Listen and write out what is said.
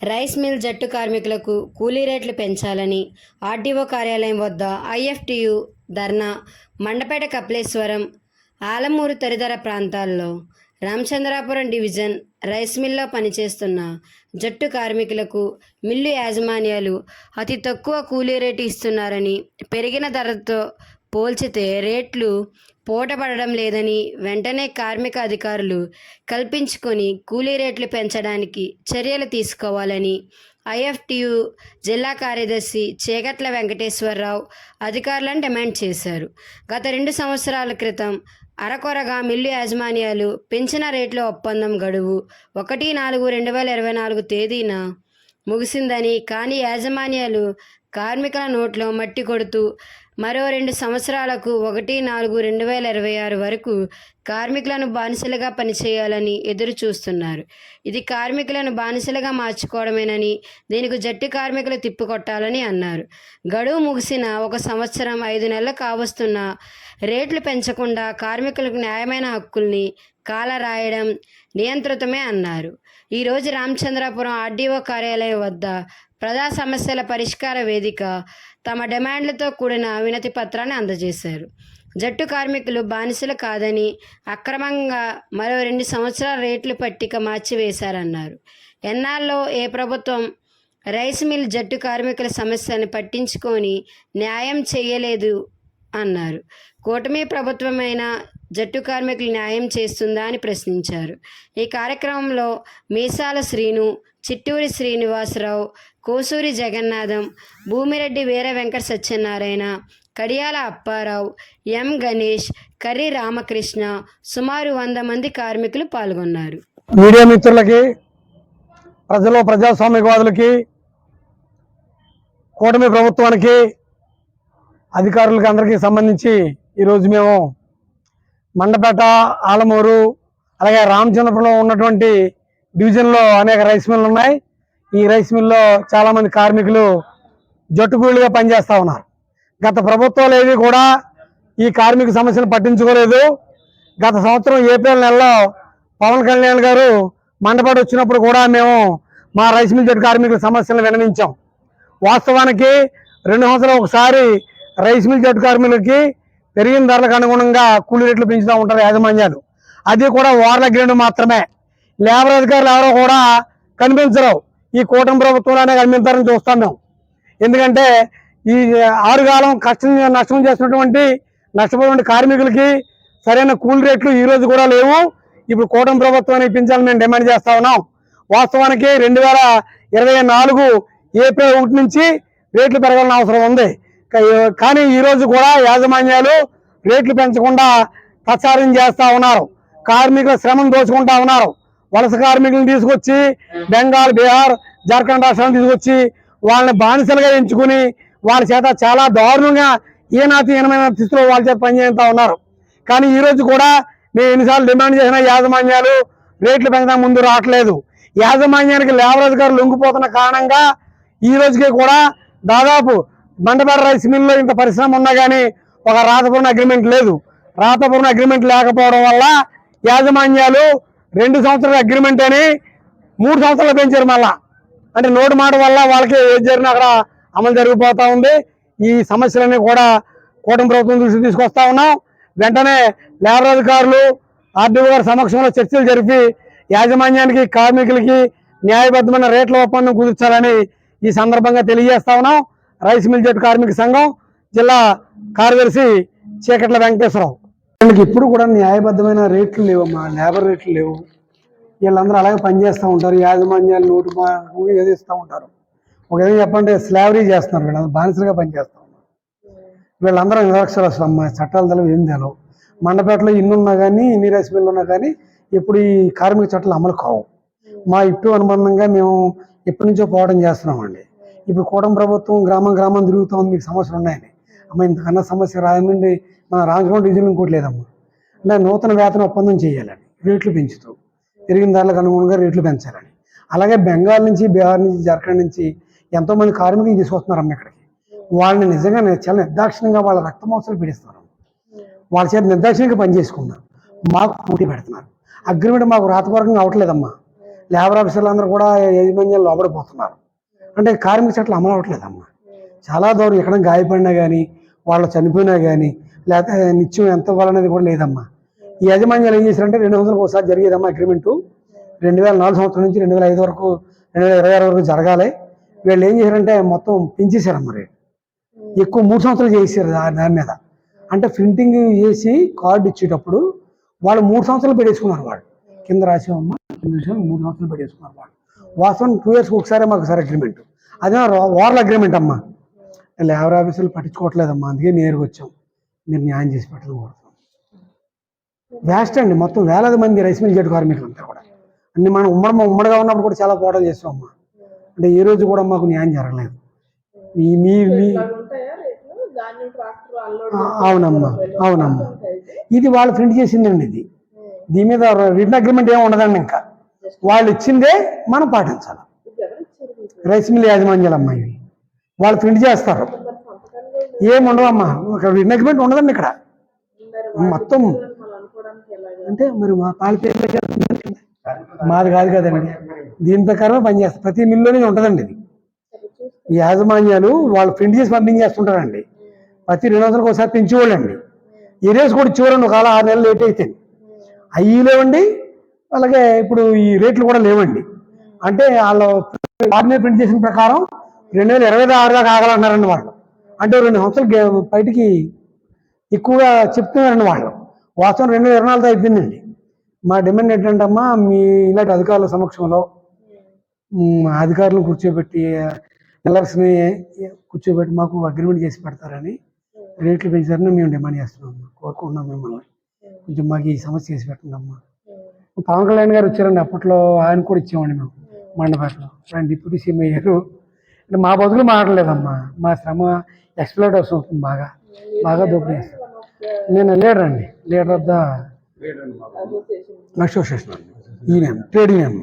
Rice mill జట్టు కార్మికులకు కూలీ రేట్లు పెంచాలని ఆర్డీఓ కార్యాలయం వద్ద ఐఎఫ్టియు ధర్నా. మండపేట, కపిలేశ్వరం, ఆలమూరు తదితర ప్రాంతాల్లో రామచంద్రాపురం డివిజన్ రైస్ మిల్లో పనిచేస్తున్న జట్టు కార్మికులకు మిల్లు యాజమాన్యాలు అతి తక్కువ కూలీ రేటు ఇస్తున్నారని, పెరిగిన ధరతో పోల్చితే రేట్లు పూటపడడం లేదని, వెంటనే కార్మిక అధికారులు కల్పించుకొని కూలీ రేట్లు పెంచడానికి చర్యలు తీసుకోవాలని ఐఎఫ్టియు జిల్లా కార్యదర్శి చేగట్ల వెంకటేశ్వరరావు అధికారులను డిమాండ్ చేశారు. గత 2 సంవత్సరాల క్రితం అరకొరగా మిల్లు యాజమాన్యాలు పెంచిన రేట్ల ఒప్పందం గడువు 1/4/2024 తేదీన ముగిసిందని, కానీ యాజమాన్యాలు కార్మికుల నోట్లో మట్టి కొడుతూ మరో 2 సంవత్సరాలకు 1/4/2026 వరకు కార్మికులను బానిసలుగా పనిచేయాలని ఎదురు చూస్తున్నారు. ఇది కార్మికులను బానిసలుగా మార్చుకోవడమేనని, దీనికి జట్టు కార్మికులు తిప్పికొట్టాలని అన్నారు. గడువు ముగిసిన 1 సంవత్సరం 5 నెలలు కావస్తున్నా రేట్లు పెంచకుండా కార్మికులకు న్యాయమైన హక్కుల్ని కాలరాయడం నియంత్రితమే అన్నారు. ఈరోజు రామచంద్రాపురం ఆర్డీఓ కార్యాలయం వద్ద ప్రజా సమస్యల పరిష్కార వేదిక తమ డిమాండ్లతో కూడిన వినతి పత్రాన్ని అందజేశారు. జట్టు కార్మికులు బానిసలు కాదని, అక్రమంగా మరో 2 సంవత్సరాల రేట్ల పట్టిక మార్చివేశారన్నారు. ఎన్నాళ్ళలో ఏ ప్రభుత్వం రైస్ మిల్ జట్టు కార్మికుల సమస్యను పట్టించుకొని న్యాయం చేయలేదు అన్నారు. కూటమి ప్రభుత్వమైన జట్టు కార్మికులు న్యాయం చేస్తుందా అని ప్రశ్నించారు. ఈ కార్యక్రమంలో మీసాల శ్రీను, చిట్టూరి శ్రీనివాసరావు, కోసూరి జగన్నాథం, భూమిరెడ్డి వీర వెంకట సత్యనారాయణ, కడియాల అప్పారావు, ఎం గణేష్, కర్రి రామకృష్ణ, సుమారు 100 మంది కార్మికులు పాల్గొన్నారు. మీడియా మిత్రులకి, ప్రజాస్వామికవాదులకి, కూటమి ప్రభుత్వానికి, అధికారులకి అందరికీ సంబంధించి ఈరోజు మేము మండపేట, ఆలమూరు, అలాగే రామచంద్రపురంలో ఉన్నటువంటి డివిజన్లో అనేక రైస్ మిల్లు ఉన్నాయి. ఈ రైస్ మిల్లో చాలామంది కార్మికులు జట్టు కూలీగా పనిచేస్తూ ఉన్నారు. గత ప్రభుత్వాలు ఏవి కూడా ఈ కార్మిక సమస్యను పట్టించుకోలేదు. గత సంవత్సరం ఏప్రిల్ నెలలో పవన్ కళ్యాణ్ గారు మండపేట వచ్చినప్పుడు కూడా మేము మా రైస్ మిల్ జట్టు కార్మికుల సమస్యలను విన్నవించాం. వాస్తవానికి 2 సంవత్సరాలు ఒకసారి రైస్ మిల్ జట్టు కార్మికులకి పెరిగిన ధరలకు అనుగుణంగా కూలీ రేట్లు పెంచుతూ ఉంటారు యాజమాన్యాలు. అది కూడా వార్ల గ్రేడ్ మాత్రమే. లేబర్ అధికారులు ఎవరో కూడా కనిపించరు. ఈ కూటమి ప్రభుత్వంలోనే కనిపించారని చూస్తాం మేము. ఎందుకంటే ఈ 6 కాలం నష్టం చేసినటువంటి నష్టపోయిన కార్మికులకి సరైన కూలీ రేట్లు ఈ రోజు కూడా లేవు. ఇప్పుడు కూటమి ప్రభుత్వాన్ని పెంచాలని మేము డిమాండ్ చేస్తా ఉన్నాం. వాస్తవానికి 2024 ఏప్రిల్ 1 నుంచి రేట్లు పెరగాల్సిన అవసరం ఉంది. కానీ ఈరోజు కూడా యాజమాన్యాలు రేట్లు పెంచకుండా ప్రచారం చేస్తూ ఉన్నారు. కార్మికుల శ్రమను దోచుకుంటా ఉన్నారు. వలస కార్మికులను తీసుకొచ్చి బెంగాల్, బీహార్, జార్ఖండ్ రాష్ట్రాలను తీసుకొచ్చి వాళ్ళని బానిసలుగా ఎంచుకుని వాళ్ళ చేత చాలా దారుణంగా హీనమైన స్థితిలో వాళ్ళ చేత పనిచేస్తూ ఉన్నారు. కానీ ఈరోజు కూడా మేము ఎన్నిసార్లు డిమాండ్ చేసిన యాజమాన్యాలు రేట్లు పెంచడం ముందు రావట్లేదు. యాజమాన్యానికి లేబర్ అధికారులు లొంగిపోతున్న కారణంగా ఈ రోజుకి కూడా దాదాపు మండపేట రైస్ మిల్లో ఇంత పరిశ్రమ ఉన్నా కానీ ఒక రాతపూర్ణ అగ్రిమెంట్ లేదు. రాతపూర్ణ అగ్రిమెంట్ లేకపోవడం వల్ల యాజమాన్యాలు 2 సంవత్సరాల అగ్రిమెంట్ అని 3 సంవత్సరాలు పెంచారు. మళ్ళా అంటే నోటు మాట వల్ల వాళ్ళకి ఏది జరిగినా అక్కడ అమలు జరిగిపోతూ ఉంది. ఈ సమస్యలన్నీ కూడా కూటమి ప్రభుత్వం దృష్టికి తీసుకొస్తా ఉన్నాం. వెంటనే లేబర్ అధికారులు ఆర్డీఓ గారి సమక్షంలో చర్చలు జరిపి యాజమాన్యానికి, కార్మికులకి న్యాయబద్ధమైన రేట్ల ఒప్పందం కుదుర్చాలని ఈ సందర్భంగా తెలియజేస్తా ఉన్నాం. రైస్ మిల్ జట్టు కార్మిక సంఘం జిల్లా కార్యదర్శి చీకట్ల వెంకటేశ్వరరావు. ఇప్పుడు కూడా న్యాయబద్ధమైన రేట్లు లేవమ్మా, లేబర్ రేట్లు లేవు. వీళ్ళందరూ అలాగే పనిచేస్తూ ఉంటారు. యాజమాన్యాలు నోటు ఏదో ఇస్తూ ఉంటారు. ఒక విధంగా చెప్పంటే స్లావరీ చేస్తున్నారు. వీళ్ళందరూ బానిసలుగా పనిచేస్తూ ఉన్నారు. వీళ్ళందరూ నిరక్షరాస్యులు అమ్మా, చట్టాలు తెలవు, ఏం తెలవు. మండపేటలో ఇన్నున్నా కానీ, ఇన్ని రైస్ మిల్లు ఉన్నా కానీ ఇప్పుడు ఈ కార్మిక చట్టాలు అమలు కావు. మా ఇటు అనుబంధంగా మేము ఎప్పటి నుంచో పోవడం చేస్తున్నామండి. ఇప్పుడు కూటమి ప్రభుత్వం గ్రామం తిరుగుతుంది, మీకు సమస్యలు ఉన్నాయని. అమ్మ ఇంతకన్నా సమస్య రాయమండి, మన రామచంద్రపురం డివిజన్ ఇంకోటి లేదమ్మా. అంటే నూతన వేతన ఒప్పందం చేయాలని, రేట్లు పెంచుతూ పెరిగిన ధరలకు అనుగుణంగా రేట్లు పెంచాలని. అలాగే బెంగాల్ నుంచి, బీహార్ నుంచి, జార్ఖండ్ నుంచి ఎంతోమంది కార్మికులు తీసుకొస్తున్నారమ్మ ఇక్కడికి. వాళ్ళని నిజంగా చాలా నిర్దాక్షిణ్యంగా వాళ్ళ రక్తమాంసాలు పీడిస్తున్నారు. వాళ్ళ చేత నిర్దాక్షిణ్యంగా పనిచేసుకున్నారు. మాకు పోటీ పెడుతున్నారు. అగ్రిమెంట్ మాకు రాతపూర్వకంగా అవట్లేదమ్మా. లేబర్ ఆఫీసర్లు అందరూ కూడా యాజమాన్యాలు లోపడిపోతున్నారు. అంటే కార్మిక చట్టాలు అమలు అవ్వట్లేదమ్మా. చాలా దూరం ఎక్కడ గాయపడినా కానీ, వాళ్ళు చనిపోయినా కానీ, లేకపోతే నిత్యం ఎంత ఇవ్వాలనేది కూడా లేదమ్మా. ఈ యాజమాన్యాలు ఏం చేశారంటే 2 సంవత్సరాలకు ఒకసారి జరిగేదమ్మా అగ్రిమెంటు. 2004 సంవత్సరం నుంచి 2005 వరకు 2026 వరకు జరగాలి. వీళ్ళు ఏం చేశారంటే మొత్తం పెంచేశారమ్మా రేటు. ఎక్కువ 3 సంవత్సరాలు చేశారు దాని మీద. అంటే ప్రింటింగ్ చేసి కార్డు ఇచ్చేటప్పుడు వాళ్ళు 3 సంవత్సరాలు పెట్టేసుకున్నారు. వాళ్ళు కింద రాసామమ్మా, 3 సంవత్సరాలు పెట్టేసుకున్నారు వాళ్ళు. వాస్తవం 2 ఇయర్స్కి ఒకసారి మాకు సార్ అగ్రిమెంట్. అదే వార్ల అగ్రిమెంట్ అమ్మా. లేబర్ ఆఫీసులు పట్టించుకోవట్లేదమ్మా. అందుకే నేరుగా వచ్చాం. మీరు న్యాయం చేసి పెట్టడం కోరుతాం. వేస్ట్ అండి, మొత్తం వేలాది మంది రైస్ మిల్ జట్టు కార్మికులు అంతా కూడా. అన్ని మనం ఉమ్మడిగా ఉన్నప్పుడు కూడా చాలా పోరాటాలు చేస్తామమ్మా. అంటే ఏ రోజు కూడా మాకు న్యాయం జరగలేదు. అవునమ్మా, అవునమ్మా. ఇది వాళ్ళు ప్రింట్ చేసిందండి. దీని మీద రిటన్ అగ్రిమెంట్ ఏమి ఉండదండి. ఇంకా వాళ్ళు ఇచ్చిందే మనం పాటించాలి. రైస్ మిల్ యాజమాన్యాలమ్మా ఇవి. వాళ్ళు ప్రింట్ చేస్తారు, ఏముండవమ్మా. ఒక రిటన్ అగ్రిమెంట్ ఉండదండి ఇక్కడ మొత్తం. అంటే మరి మా పాల పేరు మాది కాదు కదండి. దీని ప్రకారమే పనిచేస్తారు. ప్రతి మిల్లులోనే ఉంటుందండి ఇది. ఈ యాజమాన్యాలు వాళ్ళు ప్రింట్ చేసి పంపించేస్తుంటారండి. ప్రతి 2 సంవత్సరాలకు ఒకసారి పెంచేవాళ్ళండి. ఏరియాస్ కూడా ఇచ్చేవారండి. ఒకవేళ 6 నెలలు లేట్ అయితే అవి లేవండి. అలాగే ఇప్పుడు ఈ రేట్లు కూడా లేవండి. అంటే వాళ్ళు ఆర్డినరీ ప్రింట్ చేసిన ప్రకారం 2026 దాకా ఆగాలన్నారండి వాళ్ళు. అంటే 2 సంవత్సరాలు బయటికి ఎక్కువగా చెప్తున్నారండి వాళ్ళు. వాస్తవం 2024 అయిపోయిందండి. మా డిమాండ్ ఏంటంటే అమ్మా, మీ ఇలాంటి అధికారుల సమక్షంలో అధికారులను కూర్చోబెట్టి, ఎలర్స్ని కూర్చోబెట్టి మాకు అగ్రిమెంట్ చేసి పెడతారని, రేట్లు పెంచారని మేము డిమాండ్ చేస్తున్నాం. కోరుకుంటున్నాం మిమ్మల్ని. కొంచెం మాకు ఈ సమస్య చేసి పెట్టండి అమ్మా. పవన్ కళ్యాణ్ గారు వచ్చారండి, అప్పట్లో ఆయన కూడా ఇచ్చామండి మేము మండపేటలో. ఆయన డిప్యూటీ సీఎం అయ్యారు. అంటే మా బదులు మాట్లాడలేదమ్మా. మా శ్రమ ఎక్స్ప్లోర్ అవుతుంది. బాగా దోపిడీ చేస్తారు. నేను leader of the association union, trade union.